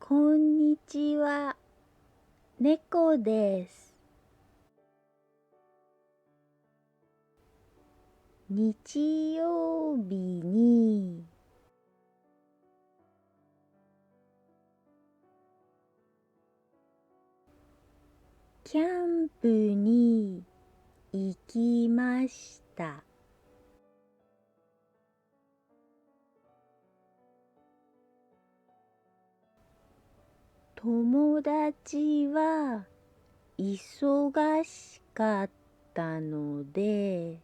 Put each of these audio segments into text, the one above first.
こんにちは、猫です。日曜日にキャンプに行きました。友達は忙しかったので、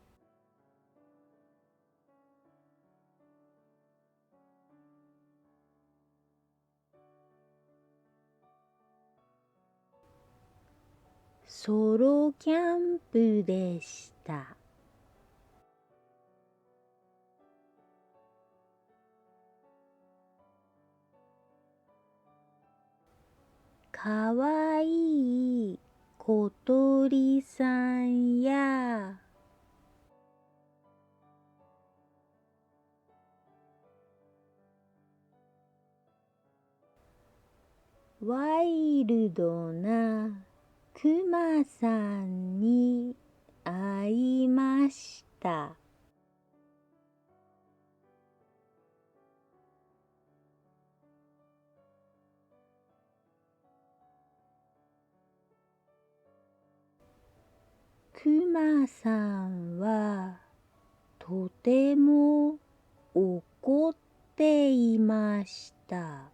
ソロキャンプでした。かわいい小鳥さんやワイルドなクマさんに会いました。クマさんはとても怒っていました。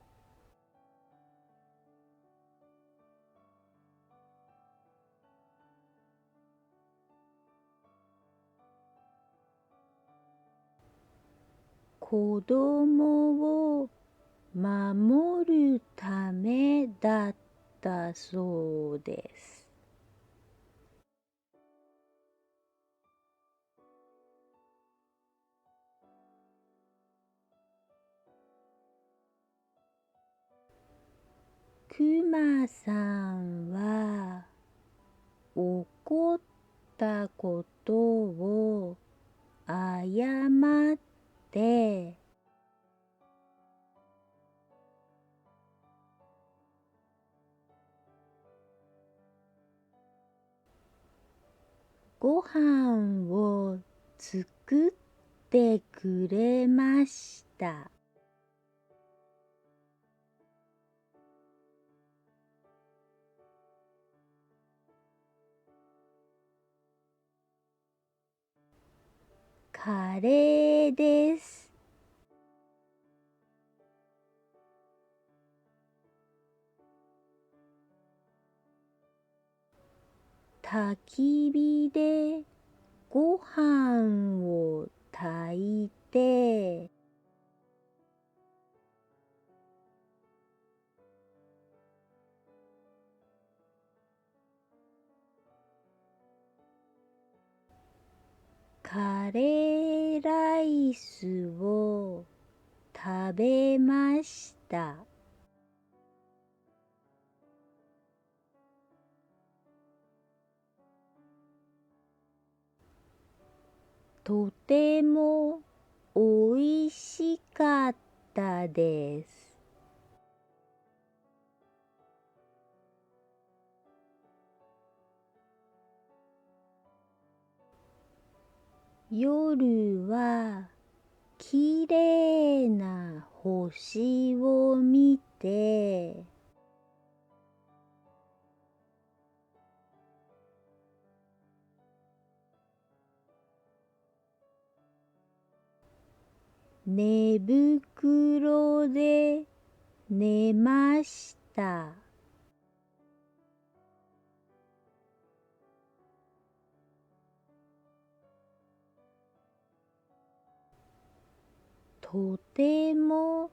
子供を守るためだったそうです。クマさんは怒ったことを謝ってご飯を作ってくれました。カレーです。焚き火でご飯を炊いてカレーライスを食べました。とてもおいしかったです。夜はきれいな星を見て寝袋で寝ました。とても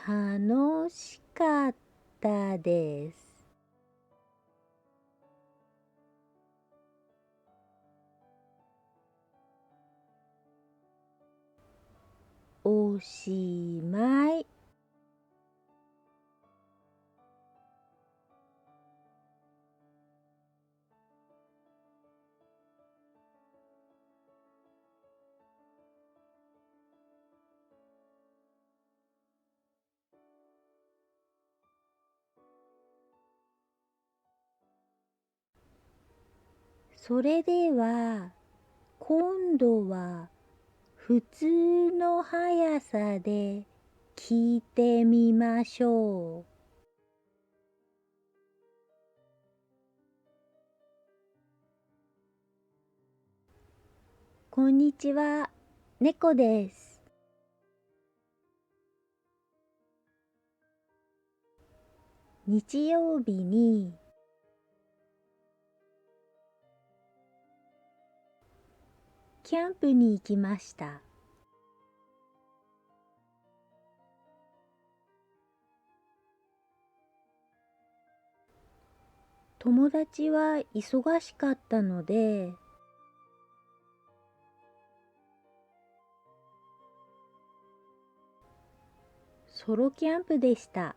楽しかったです。おしまい。それでは、今度は普通の速さで聞いてみましょう。こんにちは、猫です。日曜日にキャンプに行きました。友達は忙しかったので、ソロキャンプでした。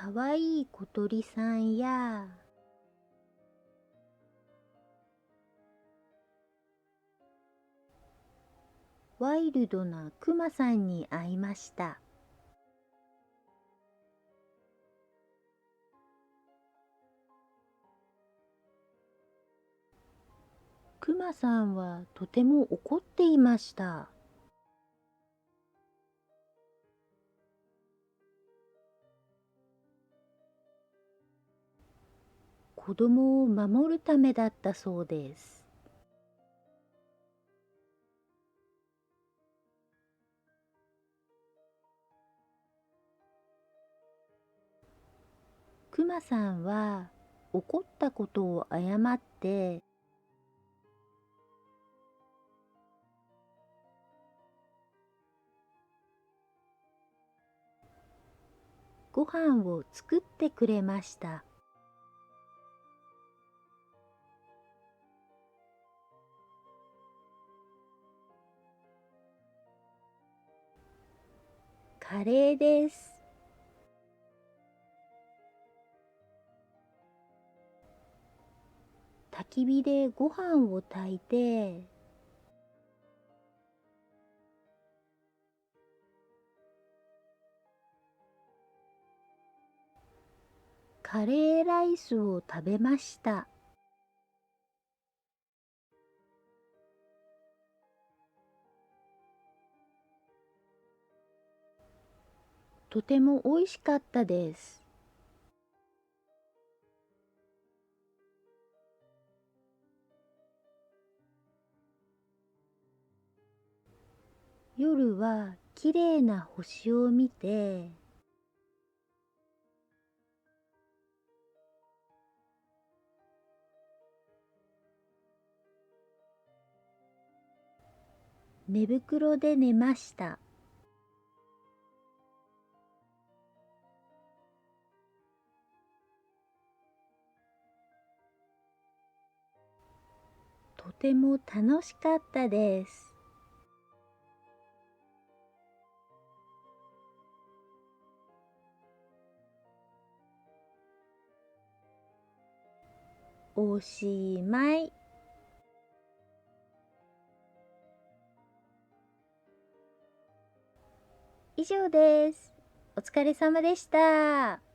かわいい小鳥さんや、ワイルドなクマさんに会いました。クマさんはとても怒っていました。子供を守るためだったそうです。クマさんは怒ったことを謝ってご飯を作ってくれました。カレーです。焚き火でご飯を炊いて、カレーライスを食べました。とても美味しかったです。夜はきれいな星を見て、寝袋で寝ました。とても楽しかったです。おしまい。以上です。お疲れ様でした。